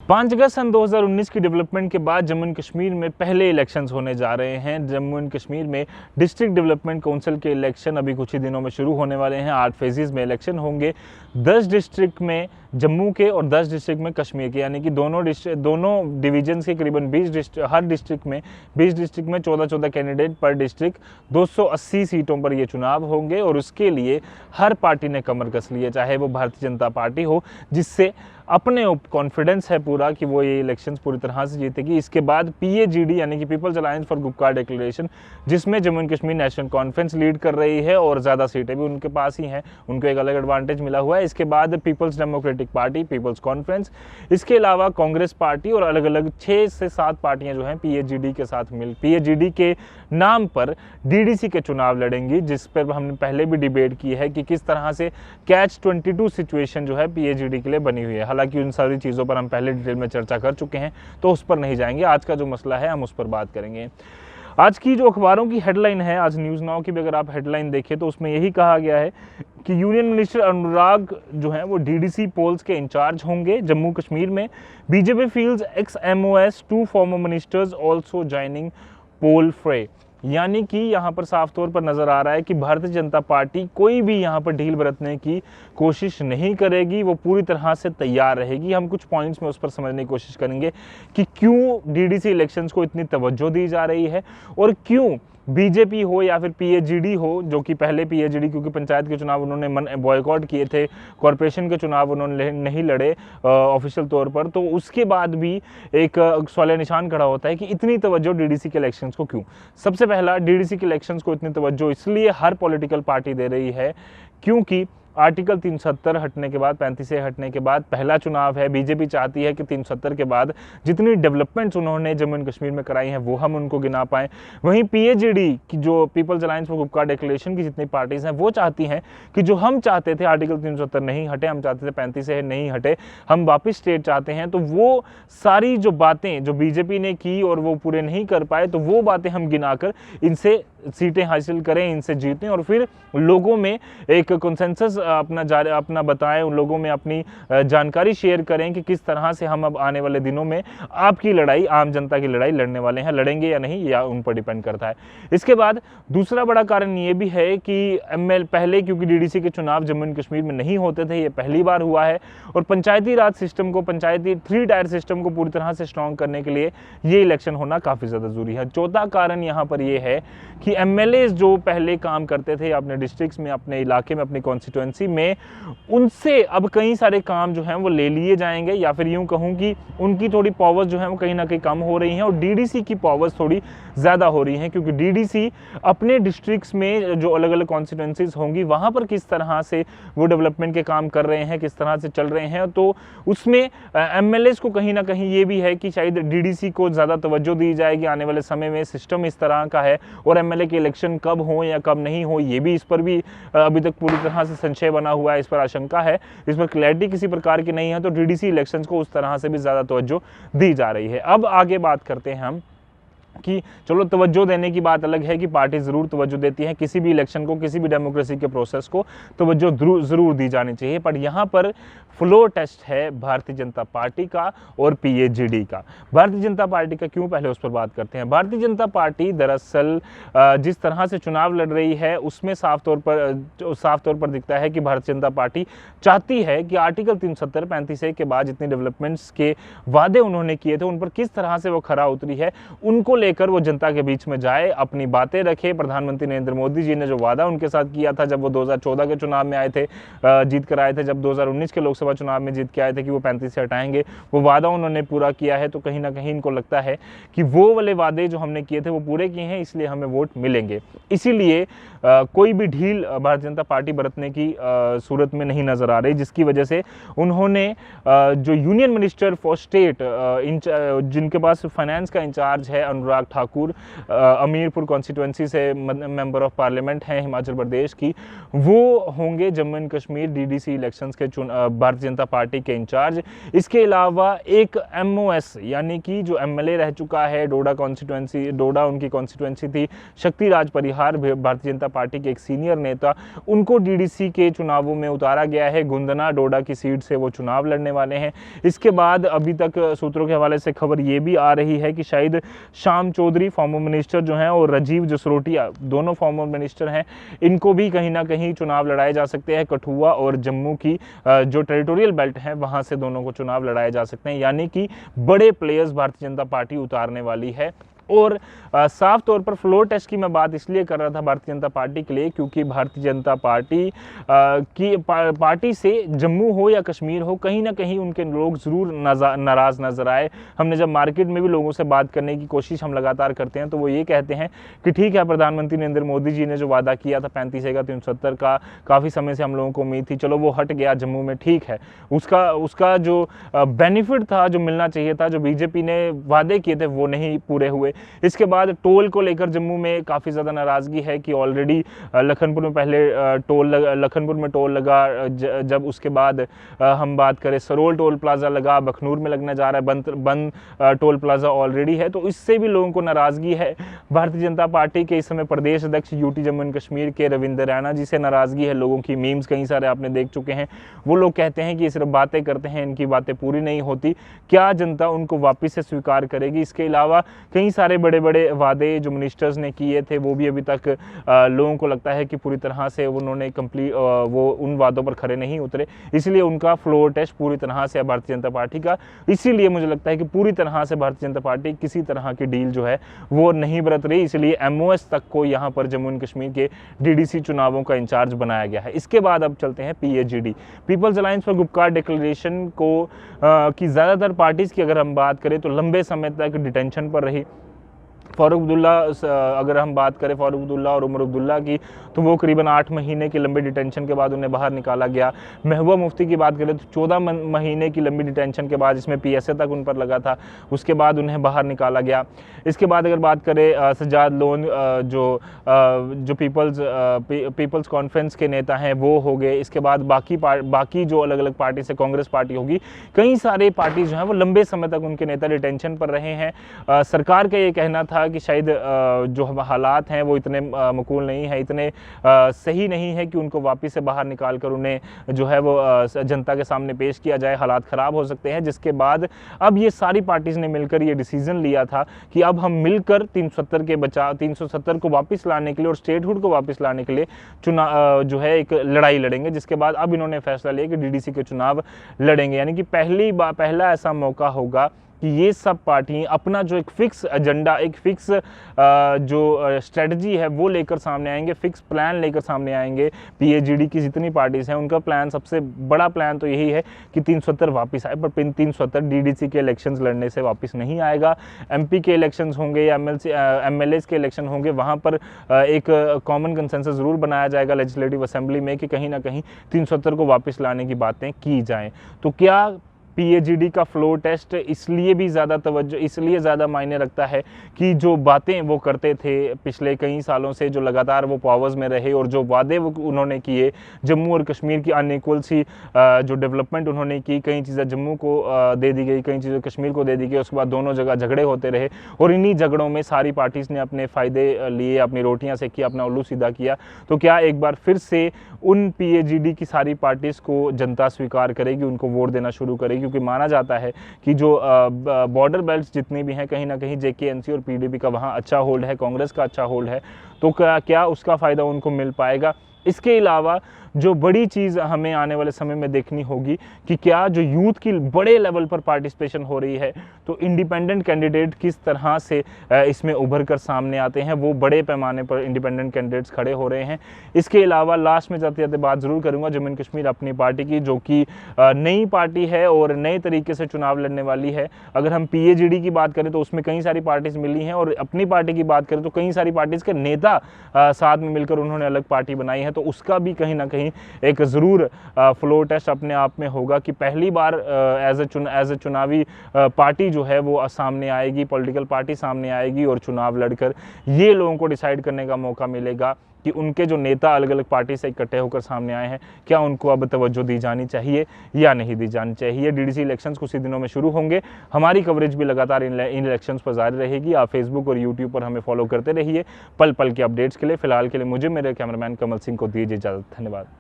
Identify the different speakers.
Speaker 1: 5 अगस्त सन 2019 की डेवलपमेंट के बाद जम्मू एंड कश्मीर में पहले इलेक्शंस होने जा रहे हैं। जम्मू एंड कश्मीर में डिस्ट्रिक्ट डेवलपमेंट काउंसिल के इलेक्शन अभी कुछ ही दिनों में शुरू होने वाले हैं। 8 फेजेस में इलेक्शन होंगे। 10 डिस्ट्रिक्ट में जम्मू के और 10 डिस्ट्रिक्ट में कश्मीर के, यानी कि दोनों डिवीजन के करीबन 20 डिस्ट्रिक्ट, हर डिस्ट्रिक्ट में 20 डिस्ट्रिक्ट में 14-14 कैंडिडेट पर डिस्ट्रिक्ट, 280 सीटों पर ये चुनाव होंगे। और उसके लिए हर पार्टी ने कमर कस ली है, चाहे वो भारतीय जनता पार्टी हो, जिससे अपने कॉन्फिडेंस है पूरा कि वो ये इलेक्शंस पूरी तरह से जीतेगी। इसके बाद PAGD यानी कि People's alliance for Gupkar Declaration, जिसमें Jammu and Kashmir National Conference lead कर रही है और ज़्यादा सीटें भी उनके पास ही हैं, उनको एक अलग एडवांटेज मिला हुआ है। इसके बाद पीपल्स डेमोक्रेटिक पार्टी, पीपल्स कॉन्फ्रेंस, इसके अलावा कांग्रेस पार्टी और अलग अलग 6 से 7 पार्टियां जो हैं PAGD के साथ PAGD के नाम पर DDC के चुनाव लड़ेंगी, जिस पर हमने पहले भी डिबेट की है कि किस तरह से कैच 22 सिचुएशन जो है PAGD के लिए बनी हुई है। हालांकि उन सारी चीज़ों पर हम पहले डिटेल में चर्चा कर चुके हैं, तो उस पर नहीं जाएंगे। आज का जो मसला है हम उस पर बात करेंगे। आज की जो अखबारों की हेडलाइन है, आज न्यूज़ नाउ की भी अगर आप हेडलाइन देखें तो उसमें यही कहा गया है कि यूनियन मिनिस्टर अनुराग जो है वो DDC पोल्स के इंचार्ज होंगे जम्मू कश्मीर में। BJP fields ex-MOS 2 former ministers also joining poll fray, यानी कि यहाँ पर साफ तौर पर नजर आ रहा है कि भारतीय जनता पार्टी कोई भी यहाँ पर ढील बरतने की कोशिश नहीं करेगी, वो पूरी तरह से तैयार रहेगी। हम कुछ पॉइंट्स में उस पर समझने की कोशिश करेंगे कि क्यों DDC इलेक्शंस को इतनी तवज्जो दी जा रही है और क्यों BJP हो या फिर PAGD हो, जो कि पहले PAGD क्योंकि पंचायत के चुनाव उन्होंने बॉयकॉट किए थे, कॉरपोरेशन के चुनाव उन्होंने नहीं लड़े ऑफिशियल तौर पर, तो उसके बाद भी एक सवाल निशान खड़ा होता है कि इतनी तवज्जो DDC के इलेक्शंस को क्यों। सबसे पहला, DDC के इलेक्शंस को इतनी तवज्जो इसलिए हर पॉलिटिकल पार्टी दे रही है क्योंकि आर्टिकल 370 हटने के बाद, 35 से हटने के बाद पहला चुनाव है। BJP चाहती है कि 370 के बाद जितनी डेवलपमेंट्स उन्होंने जम्मू एंड कश्मीर में कराई हैं वो हम उनको गिना पाएँ। वहीं PAGD की जो पीपल्स अलायंस फॉर गुपकार डिक्लेरेशन की जितनी पार्टीज हैं वो चाहती हैं कि जो हम चाहते थे आर्टिकल 370 नहीं हटे, हम चाहते थे 35 से नहीं हटे, हम वापस स्टेट चाहते हैं, तो वो सारी जो बातें जो BJP ने की और वो पूरे नहीं कर पाए, तो वो बातें हम गिनाकर इनसे सीटें हासिल करें, इनसे जीतें और फिर लोगों में एक कंसेंसस अपना बताएं, उन लोगों में अपनी जानकारी शेयर करें कि किस तरह से हम अब आने वाले दिनों में आपकी लड़ाई, आम जनता की लड़ाई लड़ने वाले हैं। लड़ेंगे या नहीं या उन पर डिपेंड करता है। इसके बाद दूसरा बड़ा कारण ये भी है कि पहले क्योंकि DDC के चुनाव जम्मू एंड कश्मीर में नहीं होते थे, ये पहली बार हुआ है और पंचायती राज सिस्टम को, पंचायती 3 टायर सिस्टम को पूरी तरह से स्ट्रॉन्ग करने के लिए ये इलेक्शन होना काफ़ी ज़्यादा जरूरी है। चौथा कारण यहाँ पर यह है कि MLAs जो पहले काम करते थे अपने डिस्ट्रिक्ट्स में, अपने इलाके में, अपनी कॉन्स्टिट्यूएंसी में, उनसे अब कई सारे काम जो हैं वो ले लिए जाएंगे, या फिर यूं कहूं कि उनकी थोड़ी पावर्स जो हैं वो कहीं ना कहीं कम हो रही हैं और DDC की पावर्स थोड़ी ज़्यादा हो रही हैं, क्योंकि DDC अपने डिस्ट्रिक्ट्स में जो अलग अलग कॉन्स्टिट्यूएंसीज होंगी वहाँ पर किस तरह से वो डेवलपमेंट के काम कर रहे हैं, किस तरह से चल रहे हैं, तो उसमें MLAs को कहीं ना कहीं ये भी है कि शायद DDC को ज़्यादा तवज्जो दी जाएगी आने वाले समय में। सिस्टम इस तरह का है और MLA के इलेक्शन कब हो या कब नहीं हो, ये भी, इस पर भी अभी तक पूरी तरह से संशय बना हुआ है, इस पर आशंका है, इस पर क्लैरिटी किसी प्रकार की नहीं है, तो DDC इलेक्शंस को उस तरह से भी ज़्यादा तवज्जो दी जा रही है। अब आगे बात करते हैं हम कि चलो तवज्जो देने की बात अलग है कि पार्टी ज़रूर तवज्जो देती है, किसी भी इलेक्शन को, किसी भी डेमोक्रेसी के प्रोसेस को तवज्जो ज़रूर दी जानी चाहिए, पर यहाँ पर फ्लोर टेस्ट है भारतीय जनता पार्टी का और PAGD का। भारतीय जनता पार्टी का क्यों, पहले उस पर बात करते हैं। भारतीय जनता पार्टी दरअसल जिस तरह से चुनाव लड़ रही है उसमें साफ तौर पर दिखता है कि भारतीय जनता पार्टी चाहती है कि आर्टिकल 370, 35 के बाद जितने डेवलपमेंट्स के वादे उन्होंने किए थे उन पर किस तरह से वो खरा उतरी है, उनको लेकर वो जनता के बीच में जाए, अपनी बातें रखे। प्रधानमंत्री नरेंद्र मोदी जी ने जो वादा उनके साथ किया था जब वो 2014 के चुनाव में आए थे, जीत कर आए थे, जब 2019 के लोकसभा चुनाव में जीत के आए थे कि वो 35 से हटाएंगे, वो वादा उन्होंने पूरा किया है, तो कहीं ना कहीं इनको लगता है कि वो वाले वादे जो हमने किए थे वो पूरे किए हैं, इसलिए हमें वोट मिलेंगे। इसीलिए कोई भी ढील भारतीय जनता पार्टी बरतने की सूरत में नहीं नजर आ रही, जिसकी वजह से उन्होंने जो यूनियन मिनिस्टर फॉर स्टेट जिनके पास फाइनेंस का इंचार्ज है अनुराग अनुराग ठाकुर अमीरपुर कॉन्स्टिट्यूंसी से मेंबर ऑफ पार्लियामेंट हैं हिमाचल प्रदेश की, वो होंगे Jammu and Kashmir DDC elections के भारतीय जनता पार्टी के इंचार्ज। इसके अलावा एक MOS यानी कि जो MLA रह चुका है डोडा कॉन्स्टिट्यूंसी, डोडा उनकी कॉन्स्टिट्यूंसी थी, शक्तिराज परिहार भारतीय जनता पार्टी के एक सीनियर नेता, उनको डीडीसी के चुनावों में उतारा गया है। गुंदना डोडा की सीट से वो चुनाव लड़ने वाले हैं। इसके बाद अभी तक सूत्रों के हवाले से खबर ये भी आ रही है कि शायद श्याम चौधरी फॉर्मर मिनिस्टर जो हैं और राजीव जसरोटिया दोनों फॉर्मर मिनिस्टर हैं, इनको भी कहीं ना कहीं चुनाव लड़ाए जा सकते हैं। कठुआ और जम्मू की जो टेरिटोरियल बेल्ट है वहां से दोनों को चुनाव लड़ाए जा सकते हैं, यानी कि बड़े प्लेयर्स भारतीय जनता पार्टी उतारने वाली है। और साफ तौर पर फ्लोर टेस्ट की मैं बात इसलिए कर रहा था भारतीय जनता पार्टी के लिए क्योंकि भारतीय जनता पार्टी की पार्टी से जम्मू हो या कश्मीर हो, कहीं ना कहीं उनके लोग ज़रूर नाराज़ नजर आए। हमने जब मार्केट में भी लोगों से बात करने की कोशिश हम लगातार करते हैं तो वो ये कहते हैं कि ठीक है, प्रधानमंत्री नरेंद्र मोदी जी ने जो वादा किया था 35 का 370 का, काफ़ी समय से हम लोगों को उम्मीद थी, चलो वो हट गया जम्मू में, ठीक है, उसका जो बेनिफिट था, जो मिलना चाहिए था, जो बीजेपी ने वादे किए थे वो नहीं पूरे हुए। इसके बाद टोल को लेकर जम्मू में काफ़ी ज़्यादा नाराज़गी है कि ऑलरेडी लखनपुर में पहले लखनपुर में टोल लगा, जब उसके बाद हम बात करें सरोल टोल प्लाजा लगा, बखनूर में लगने जा रहा है, बंद टोल प्लाजा ऑलरेडी है। तो इससे भी लोगों को नाराज़गी है। भारतीय जनता पार्टी के इस समय प्रदेश अध्यक्ष यूटी जम्मू एंड कश्मीर के रविंद्र रैना जी से नाराज़गी है लोगों की। मीम्स कई सारे आपने देख चुके हैं। वो लोग कहते हैं कि ये सिर्फ बातें करते हैं, इनकी बातें पूरी नहीं होती, क्या जनता उनको वापस से स्वीकार करेगी। इसके अलावा कई सारे बड़े बड़े वादे जो मिनिस्टर्स ने किए थे वो भी अभी तक लोगों को लगता है कि पूरी तरह से उन्होंने वो उन वादों पर खरे नहीं उतरे, इसलिए उनका फ्लोर टेस्ट पूरी तरह से भारतीय जनता पार्टी का। इसीलिए मुझे लगता है कि पूरी तरह से भारतीय जनता पार्टी किसी तरह की डील जो है वो नहीं बरत रही, इसलिए MOS तक को यहाँ पर जम्मू एंड कश्मीर के DDC चुनावों का इंचार्ज बनाया गया है। इसके बाद अब चलते हैं PAGD, People's alliance for Gupkar Declaration को की ज़्यादातर पार्टीज़ की अगर हम बात करें तो लंबे समय तक डिटेंशन पर रही। फारूक अब्दुल्ला, अगर हम बात करें फारूक अब्दुल्ला और उमर अब्दुल्ला की, तो वो करीबन 8 महीने की लंबी डिटेंशन के बाद उन्हें बाहर निकाला गया। महबूबा मुफ्ती की बात करें तो 14 महीने की लंबी डिटेंशन के बाद, इसमें PSA तक उन पर लगा था, उसके बाद उन्हें बाहर निकाला गया। इसके बाद अगर बात करें सज्जाद लोन जो पीपल्स कॉन्फ्रेंस के नेता हैं वो हो गए। इसके बाद बाकी जो अलग अलग पार्टी से कांग्रेस पार्टी होगी, कई सारे पार्टी जो हैं वो लंबे समय तक उनके नेता डिटेंशन पर रहे हैं। सरकार का ये कहना था कि शायद जो हालात हैं वो इतने मकबूल नहीं है, इतने सही नहीं है कि उनको वापस से बाहर निकाल कर उन्हें जो है वो जनता के सामने पेश किया जाए, हालात ख़राब हो सकते हैं। जिसके बाद अब ये सारी पार्टीज़ ने मिलकर ये डिसीजन लिया था कि अब हम मिलकर 370 को वापस लाने के लिए और स्टेटहुड को वापस लाने के लिए जो है एक लड़ाई लड़ेंगे। जिसके बाद अब इन्होंने फैसला लिया कि DDC के चुनाव लड़ेंगे, यानी कि पहला ऐसा मौका होगा कि ये सब पार्टी अपना जो एक फिक्स एजेंडा, एक फिक्स जो स्ट्रेटजी है वो लेकर सामने आएंगे, फिक्स प्लान लेकर सामने आएंगे। PAGD की जितनी पार्टीज़ हैं उनका प्लान, सबसे बड़ा प्लान तो यही है कि 370 वापस आए, पर 370 DDC के इलेक्शंस लड़ने से वापस नहीं आएगा। MP के इलेक्शंस होंगे या MLAs के इलेक्शन होंगे, वहाँ पर एक कॉमन कंसेंसस ज़रूर बनाया जाएगा लेजिस्लेटिव असेंबली में कि कहीं ना कहीं 370 को वापस लाने की बातें की जाएँ। तो क्या PAGD का फ्लोर टेस्ट इसलिए भी इसलिए ज़्यादा मायने रखता है कि जो बातें वो करते थे पिछले कई सालों से, जो लगातार वो पावर्स में रहे और जो वादे वो उन्होंने किए, जम्मू और कश्मीर की अनइक्वल सी जो डेवलपमेंट उन्होंने की, कई चीज़ें जम्मू को दे दी गई, कई चीज़ें कश्मीर को दे दी गई, उसके बाद दोनों जगह झगड़े होते रहे और इन्हीं झगड़ों में सारी पार्टीज़ ने अपने फ़ायदे लिए, अपनी रोटियाँ सेकी, अपना उल्लू सीधा किया। तो क्या एक बार फिर से उन PAGD की सारी पार्टीज़ को जनता स्वीकार करेगी, उनको वोट देना शुरू करेगी? क्योंकि माना जाता है कि जो बॉर्डर बेल्ट्स जितनी भी हैं, कहीं ना कहीं JK-NC और PDP का वहाँ अच्छा होल्ड है, कांग्रेस का अच्छा होल्ड है, तो क्या उसका फ़ायदा उनको मिल पाएगा? इसके अलावा जो बड़ी चीज़ हमें आने वाले समय में देखनी होगी कि क्या जो यूथ की बड़े लेवल पर पार्टिसिपेशन हो रही है, तो इंडिपेंडेंट कैंडिडेट किस तरह से इसमें उभर कर सामने आते हैं, वो बड़े पैमाने पर इंडिपेंडेंट कैंडिडेट्स खड़े हो रहे हैं। इसके अलावा लास्ट में जाते जाते बात ज़रूर करूँगा जम्मू एंड कश्मीर अपनी पार्टी की, जो कि नई पार्टी है और नए तरीके से चुनाव लड़ने वाली है। अगर हम PAGD की बात करें तो उसमें कई सारी पार्टीज़ मिली हैं, और अपनी पार्टी की बात करें तो कई सारी पार्टीज़ के नेता साथ में मिलकर उन्होंने अलग पार्टी बनाई है, तो उसका भी कहीं ना कहीं कहीं एक ज़रूर फ्लोर टेस्ट अपने आप में होगा कि पहली बार एज ए चुनावी पार्टी जो है वो सामने आएगी, पॉलिटिकल पार्टी सामने आएगी और चुनाव लड़कर ये लोगों को डिसाइड करने का मौका मिलेगा कि उनके जो नेता अलग अलग पार्टी से इकट्ठे होकर सामने आए हैं, क्या उनको अब तवज्जो दी जानी चाहिए या नहीं दी जानी चाहिए। डीडीसी इलेक्शंस कुछ ही दिनों में शुरू होंगे। हमारी कवरेज भी लगातार इन इलेक्शंस पर जारी रहेगी। आप फेसबुक और यूट्यूब पर हमें फॉलो करते रहिए पल पल के अपडेट्स के लिए। फिलहाल के लिए मुझे मेरे कैमरामैन कमल सिंह को दीजिए इजाज़त। धन्यवाद।